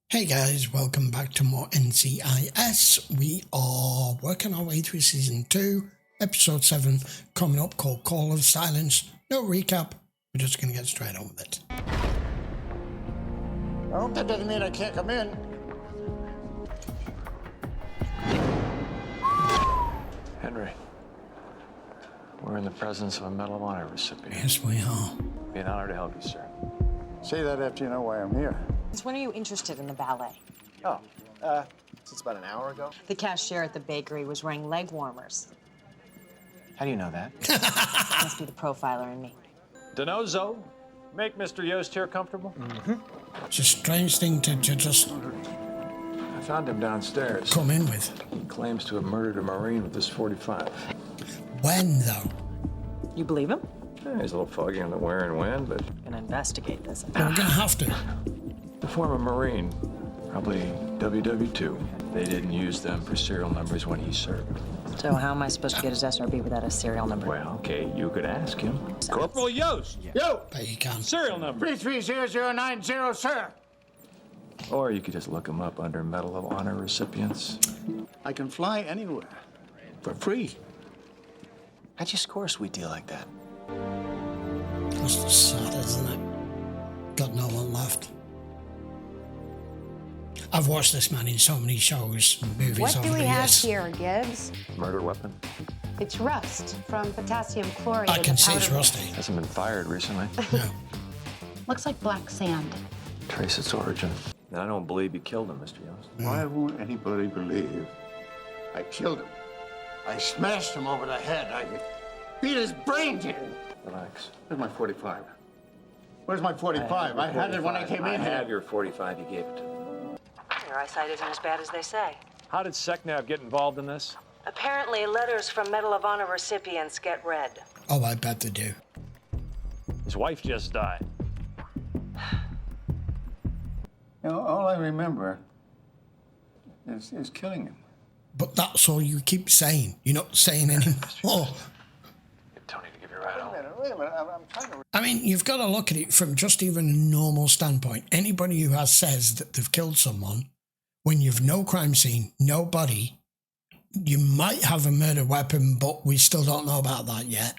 Hey guys, welcome back to more NCIS. We are working our way through Season 2, Episode 7, coming up, called Call of Silence. No recap, we're just going to get straight on with it. I hope that doesn't mean I can't come in. Henry, we're in the presence of a Medal of Honor recipient. Yes, we are. It'd be an honor to help you, sir. Say that after you know why I'm here. When are you interested in the ballet? Oh, since about an hour ago. The cashier at the bakery was wearing leg warmers. How do you know that? Must be the profiler in me. Denozo, make Mr. Yost here comfortable. It's a strange thing to just I found him downstairs. come in with. He claims to have murdered a Marine with this .45. When, though? You believe him? Yeah, he's a little foggy on the where and when, but Gonna investigate this. We're going to have to. the former Marine, probably WW2. They didn't use them for serial numbers when he served. So how am I supposed to get his SRB without a serial number? Well, okay, you could ask him. Corporal Yost! Yo! Bet you can. Serial number! 330090, sir. Or you could just look him up under Medal of Honor recipients. I can fly anywhere. For free. How'd you score a sweet deal like that? That's just sad, isn't it? Got no one left. I've watched this man in so many shows and movies What over do we the have years. here, Gibbs? Murder weapon? It's rust from potassium chloride. I in can the see it's powder. rusty. Hasn't been fired recently. No. Looks like black sand. Trace its origin. And I don't believe you killed him, Mr. Yost. Why won't anybody believe I killed him? I smashed him over the head. I beat his brains in. Relax. Where's my 45? Where's my 45? I had it when I came in I here. have your 45. You gave it to me. Your eyesight isn't as bad as they say. How did SecNav get involved in this? Apparently, letters from Medal of Honor recipients get read. Oh, I bet they do. His wife just died. You know, all I remember is killing him. But that's all you keep saying. You're not saying anymore. Get Tony to give you a ride home. Wait a minute. I'm trying to... I mean, you've got to look at it from just even a normal standpoint. Anybody who says that they've killed someone, when you've no crime scene, no body, you might have a murder weapon, but we still don't know about that yet.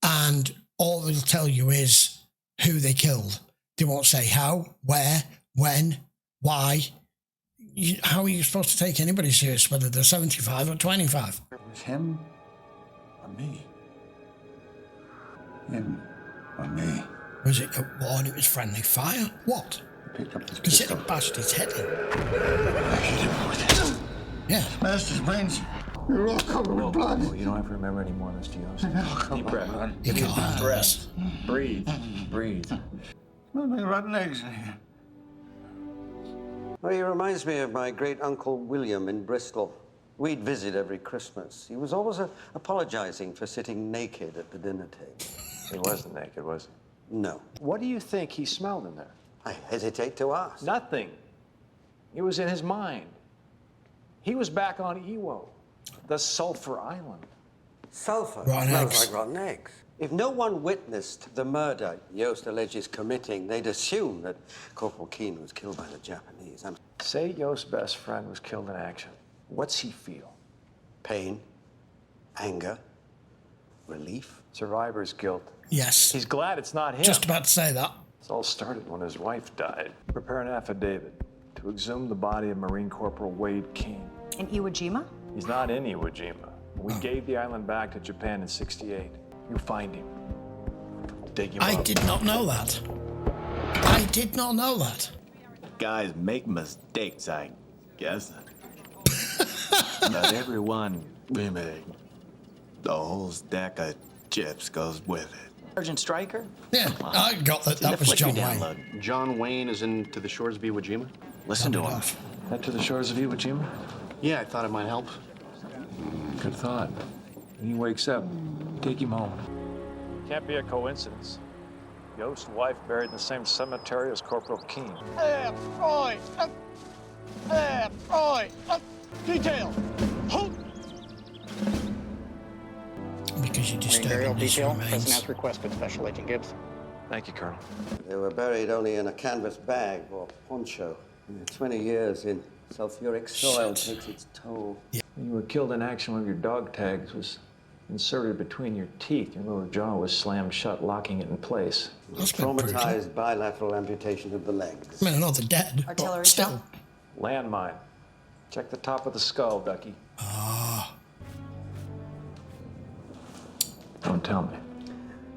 And all they'll tell you is who they killed. They won't say how, where, when, why. How are you supposed to take anybody serious, whether they're 75 or 25? It was him or me. Him or me. Was it a warning? It was friendly fire? What? He picked up his He said pistol. it bashed his head in. I hit him with it. Yeah. Smashed his brains. We were all covered with blood. Oh, you don't have to remember anymore, Mr. Yost. Deep breath. You can't have this. Breathe. Breathe. Smells like rotten eggs in here. Well, he reminds me of my great-uncle William in Bristol. We'd visit every Christmas. He was always apologizing for sitting naked at the dinner table. He wasn't naked, was he? No. What do you think he smelled in there? I hesitate to ask. Nothing. It was in his mind. He was back on Iwo, the Sulphur Island. Sulfur Rotten smells eggs. like rotten eggs. If no one witnessed the murder Yost alleges committing, they'd assume that Corporal Keane was killed by the Japanese. Say Yost's best friend was killed in action. What's he feel? Pain, anger, relief. Survivor's guilt. Yes. He's glad it's not him. Just about to say that. This all started when his wife died. Prepare an affidavit to exhume the body of Marine Corporal Wade Keane. In Iwo Jima? He's not in Iwo Jima. We gave the island back to Japan in '68. You find him. Dig him I up. did not know that. I did not know that. Guys make mistakes, I guess. Not everyone we make. The whole stack of chips goes with it. Sergeant Stryker? Yeah, I got that. That was John Wayne. John Wayne is into the shores of Iwo Jima? Listen to him. Off. Head to the shores of Iwo Jima? Yeah, I thought it might help. Good thought. When he wakes up, take him home. Can't be a coincidence. Yost's wife buried in the same cemetery as Corporal Keane. Freud! Freud! Detail! Halt! Because you Marine disturbed burial these detail, remains. present as requested, Special Agent Gibbs. Thank you, Colonel. They were buried only in a canvas bag or poncho. 20 years in sulfuric soil takes its toll. You were killed in action when your dog tags was inserted between your teeth. Your lower jaw was slammed shut, locking it in place. That's been Traumatized bilateral amputation of the legs. I mean, I know they're dead, Artillery but still. shell? Landmine. Check the top of the skull, Ducky. Ah. Don't tell me.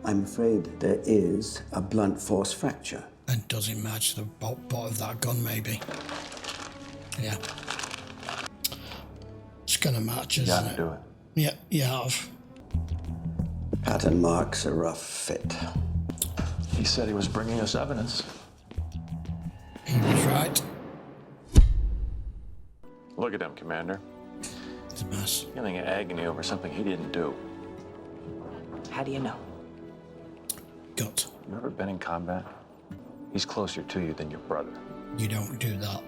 I'm afraid there is a blunt force fracture. And does it match the butt of that gun, maybe? Yeah. It's gonna match, You isn't gotta it? do it. Yeah, you have. Pattern marks a rough fit. He said he was bringing us evidence. He was right. Look at him, Commander. It's a mess. Feeling agony over something he didn't do. How do you know? Gut. You ever been in combat? He's closer to you than your brother. You don't do that.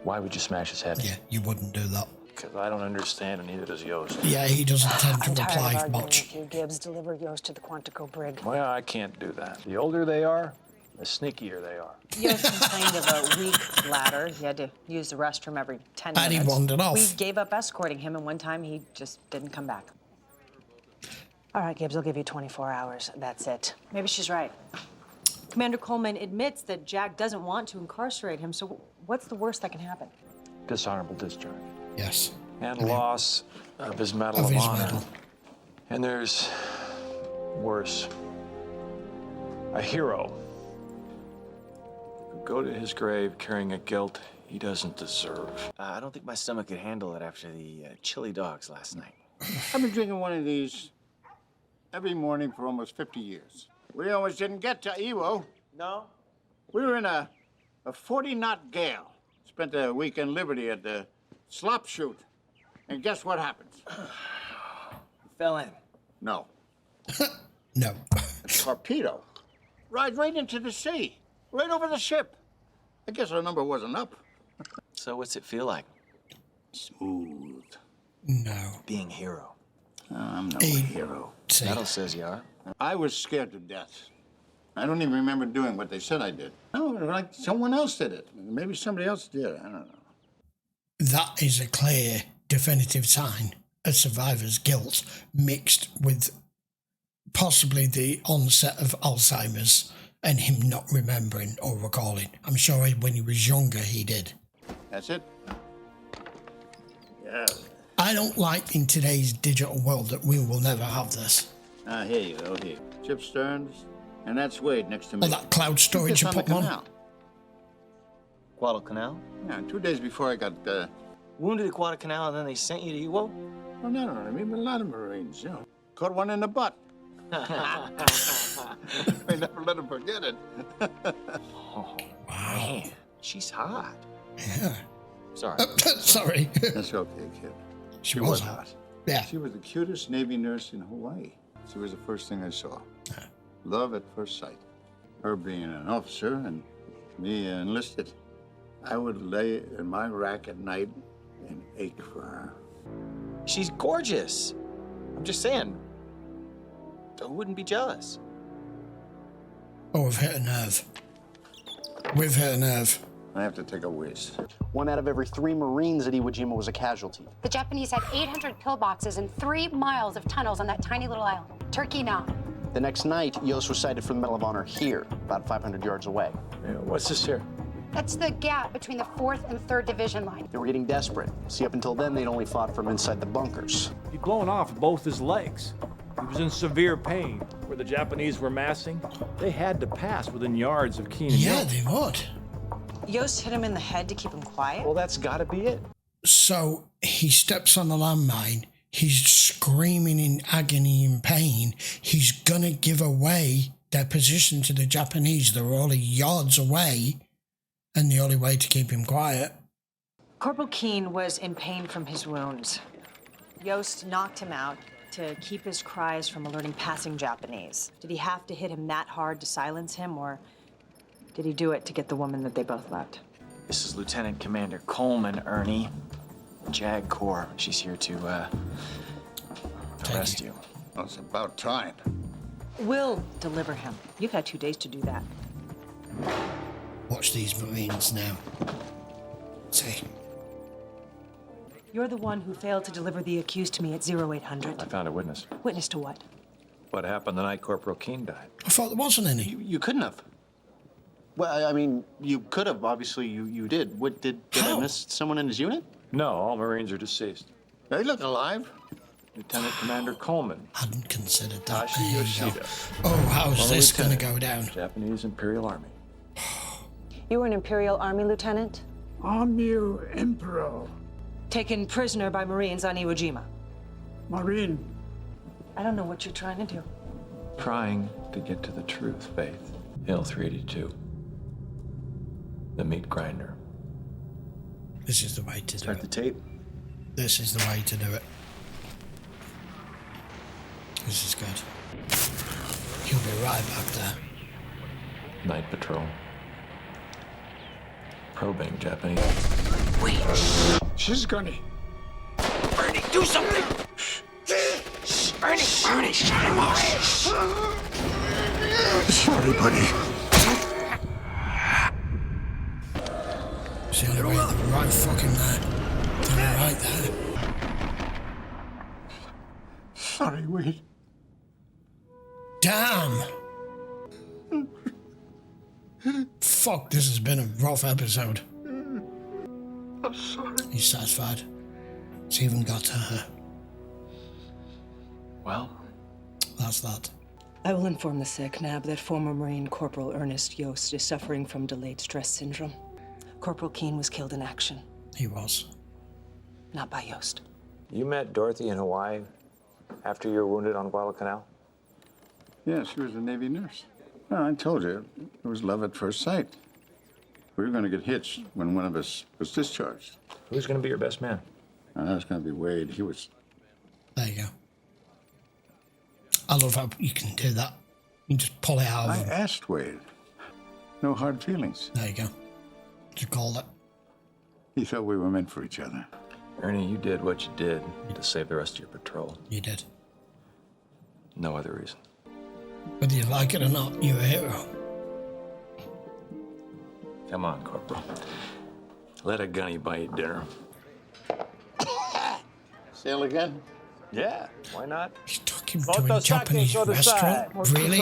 Why would you smash his head? Yeah, you wouldn't do that. Because I don't understand, and neither does Yost. Yeah, he doesn't tend to I'm tired of reply arguing much. with you, Gibbs. Deliver Yost to the Quantico brig. Well, I can't do that. The older they are, the sneakier they are. Yost complained of a weak bladder. He had to use the restroom every 10 And he minutes. wandered off. We gave up escorting him, and one time he just didn't come back. All right, Gibbs, I'll give you 24 hours. That's it. Maybe she's right. Commander Coleman admits that Jack doesn't want to incarcerate him, so what's the worst that can happen? Dishonorable discharge. Yes. And loss of his Medal Of of his Honor. medal. And there's worse. A hero who go to his grave carrying a guilt he doesn't deserve. I don't think my stomach could handle it after the chili dogs last night. I've been drinking one of these every morning for almost 50 years. We almost didn't get to Iwo. No? We were in a 40-knot gale. Spent a week in Liberty at the slop shoot. And guess what happens? Fell in. No. No. A torpedo. Rides right into the sea. Right over the ship. I guess our number wasn't up. So what's it feel like, Smooth. No. being a hero? I'm no Hey. hero. See. Medal says you are. I was scared to death. I don't even remember doing what they said I did. No, like someone else did it. Maybe somebody else did. I don't know. That is a clear, definitive sign of survivor's guilt mixed with possibly the onset of Alzheimer's and him not remembering or recalling. I'm sure when he was younger he did. That's it? Yeah. I don't like in today's digital world that we will never have this. Here you go, here. Chip Stearns, and that's Wade next to me. Or that cloud storage you It's on put the on. canal. Guadalcanal? Yeah, 2 days before I got, Wounded at Guadalcanal and then they sent you to Iwo? well, not only me, but a lot of Marines, you know. Caught one in the butt. I never let him forget it. Oh, man. She's hot. Yeah. Sorry. Sorry. That's okay, kid. She was hot. Yeah. She was the cutest Navy nurse in Hawaii. She was the first thing I saw. Love at first sight. Her being an officer and me enlisted. I would lay in my rack at night and ache for her. She's gorgeous. I'm just saying. Who wouldn't be jealous? Oh, we've hit a nerve. We've hit a nerve. I have to take a whiz. 1 out of every 3 Marines at Iwo Jima was a casualty. The Japanese had 800 pillboxes and 3 miles of tunnels on that tiny little island. Turkey now. The next night, Yost was cited for the Medal of Honor here, about 500 yards away. Yeah, what's this here? That's the gap between the 4th and 3rd Division line. They were getting desperate. See, up until then, they'd only fought from inside the bunkers. He'd blown off both his legs. He was in severe pain. Where the Japanese were massing, they had to pass within yards of Keenan. Yeah, they would. Yost hit him in the head to keep him quiet? Well, that's gotta be it. So he steps on a landmine. He's screaming in agony and pain. He's gonna give away their position to the Japanese. They're only yards away, and the only way to keep him quiet. Corporal Keene was in pain from his wounds. Yost knocked him out to keep his cries from alerting passing Japanese. Did he have to hit him that hard to silence him, or did he do it to get the woman that they both loved? This is Lieutenant Commander Coleman, Ernie. JAG Corps. She's here to, arrest you. Well, it's about time. We'll deliver him. You've had 2 days to do that. Watch these Marines now. You're the one who failed to deliver the accused to me at 0800. I found a witness. Witness to what? What happened the night Corporal Keene died? I thought there wasn't any. You couldn't have. Well, I mean, you could have. Obviously, you did. What, did I miss someone in his unit? No, all Marines are deceased. They look alive. Lieutenant Commander Coleman. Hadn't considered that. Tashi Yoshida. Oh, how's Former this going to lieutenant, go down? Japanese Imperial Army. You were an Imperial Army lieutenant? Army Emperor. Taken prisoner by Marines on Iwo Jima. Marine. I don't know what you're trying to do. Trying to get to the truth, Faith. Hill 382. The meat grinder. This is the way to do Start it. the tape. This is the way to do it. This is good. He'll be right back there. Night patrol. Probing Japanese. Wait. She's Gunny. Ernie, do something! Ernie, shut him off! Sorry, buddy. It's the only way. They're right fucking there. They're right there. Sorry, Wade. Damn! Fuck, this has been a rough episode. I'm sorry. He's satisfied. It's even got to her. Well, that's that. I will inform the SECNAB that former Marine Corporal Ernest Yost is suffering from delayed stress syndrome. Corporal Keene was killed in action. He was. Not by Yost. you met Dorothy in Hawaii after you were wounded on Guadalcanal? Yeah, she was a Navy nurse. Well, I told you, it was love at first sight. We were going to get hitched when one of us was discharged. Who's going to be your best man? That was going to be Wade. He was... There you go. I love how you can do that. You just pull it out of I him. asked Wade. No hard feelings. There you go. Just called it. He felt we were meant for each other. Ernie, you did what you did to save the rest of your patrol. You did. No other reason. Whether you like it or not, you're a hero. Come on, Corporal. Let a gunny buy you dinner. Sail again? Yeah, why not? He's talking to a Japanese restaurant? Really?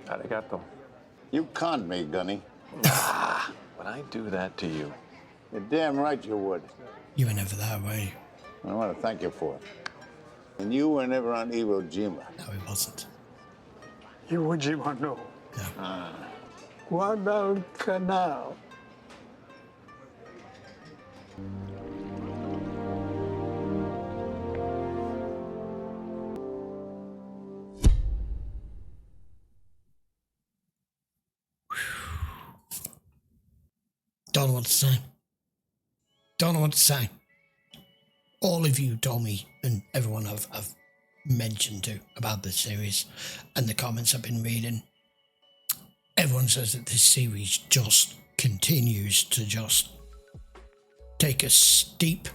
Arigato. You conned me, Gunny. Would I do that to you? You're damn right you would. You were never that way. I want to thank you for it. And you were never on Iwo Jima. No, he wasn't. Iwo Jima, no. Guadalcanal. Don't know what to say. Don't know what to say. All of you told me, and everyone I've mentioned to about this series, and the comments I've been reading, everyone says that this series just continues to just take a steep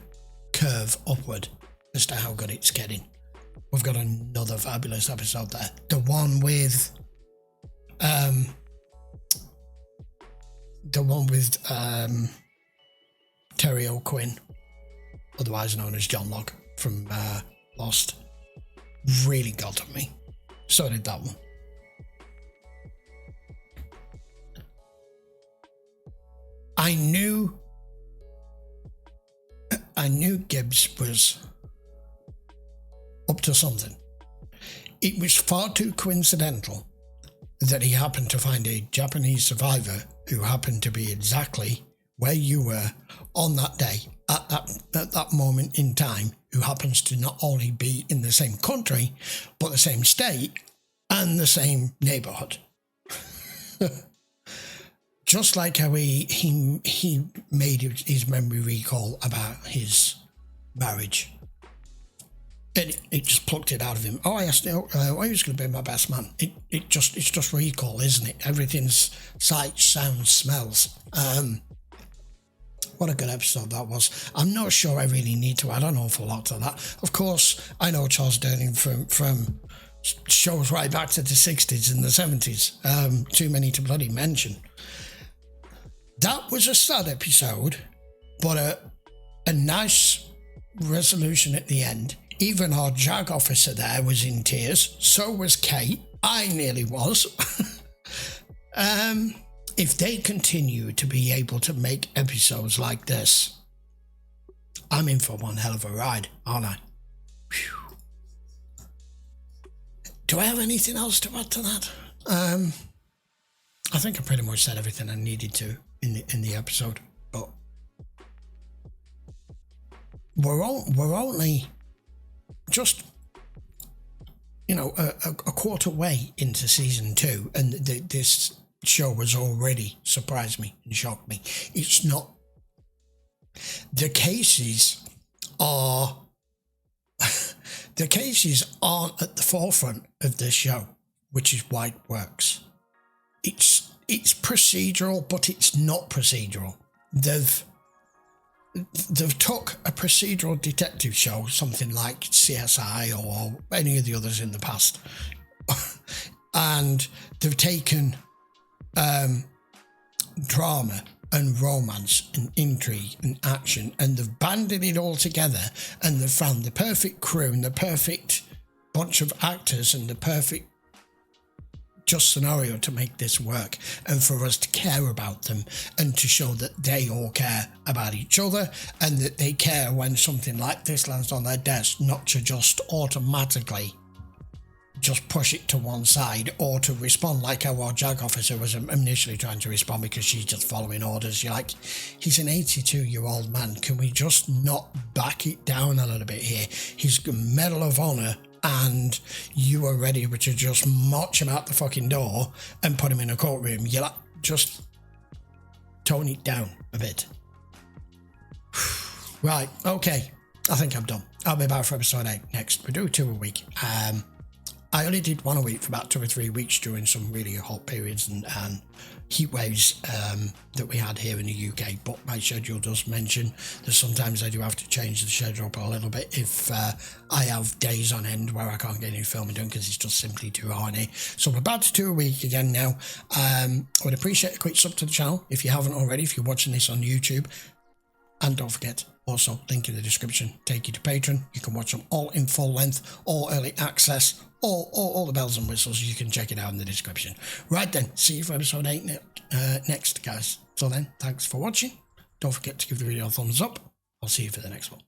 curve upward as to how good it's getting. We've got another fabulous episode there. The one with Terry O'Quinn, otherwise known as John Locke from Lost, really got at me. So did that one. I knew Gibbs was up to something. It was far too coincidental that he happened to find a Japanese survivor who happened to be exactly where you were on that day, at that moment in time, who happens to not only be in the same country, but the same state and the same neighborhood. Just like how he made his memory recall about his marriage. It just plucked it out of him. Oh, I asked him, who's going to be my best man? It's just recall, isn't it? Everything's sights, sounds, smells. What a good episode that was. I'm not sure I really need to add an awful lot to that. Of course, I know Charles Durning from shows right back to the 60s and the 70s. Too many to bloody mention. That was a sad episode, but a nice resolution at the end. Even our JAG officer there was in tears. So was Kate. I nearly was. If they continue to be able to make episodes like this, I'm in for one hell of a ride, aren't I? Whew. Do I have anything else to add to that? I think I pretty much said everything I needed to in the episode, but we're only just, you know, a quarter way into season 2, and this show has already surprised me and shocked me. It's not. The cases aren't at the forefront of this show, which is why it works. It's procedural, but it's not procedural. They've took a procedural detective show, something like CSI or any of the others in the past, and they've taken drama and romance and intrigue and action, and they've banded it all together, and they've found the perfect crew and the perfect bunch of actors and the perfect just scenario to make this work, and for us to care about them and to show that they all care about each other, and that they care when something like this lands on their desk, not to just automatically just push it to one side, or to respond like how our JAG officer was initially trying to respond because she's just following orders. You're like, he's an 82-year-old man. Can we just not back it down a little bit here? He's a Medal of Honor, and you are ready to just march him out the fucking door and put him in a courtroom. You're like, just tone it down a bit. Right, okay. I think I'm done. I'll be back for episode 8 next. We do 2 a week. I only did 1 a week for about 2 or 3 weeks during some really hot periods and heat waves that we had here in the UK, but my schedule does mention that sometimes I do have to change the schedule up a little bit if I have days on end where I can't get any filming done because it's just simply too horny. So I'm about to 2 a week again now. I would appreciate a quick sub to the channel if you haven't already, if you're watching this on YouTube. And don't forget, also, link in the description, take you to Patreon. You can watch them all in full length, all early access, all the bells and whistles. You can check it out in the description. Right then, see you for episode 8 next, guys. So then, thanks for watching. Don't forget to give the video a thumbs up. I'll see you for the next one.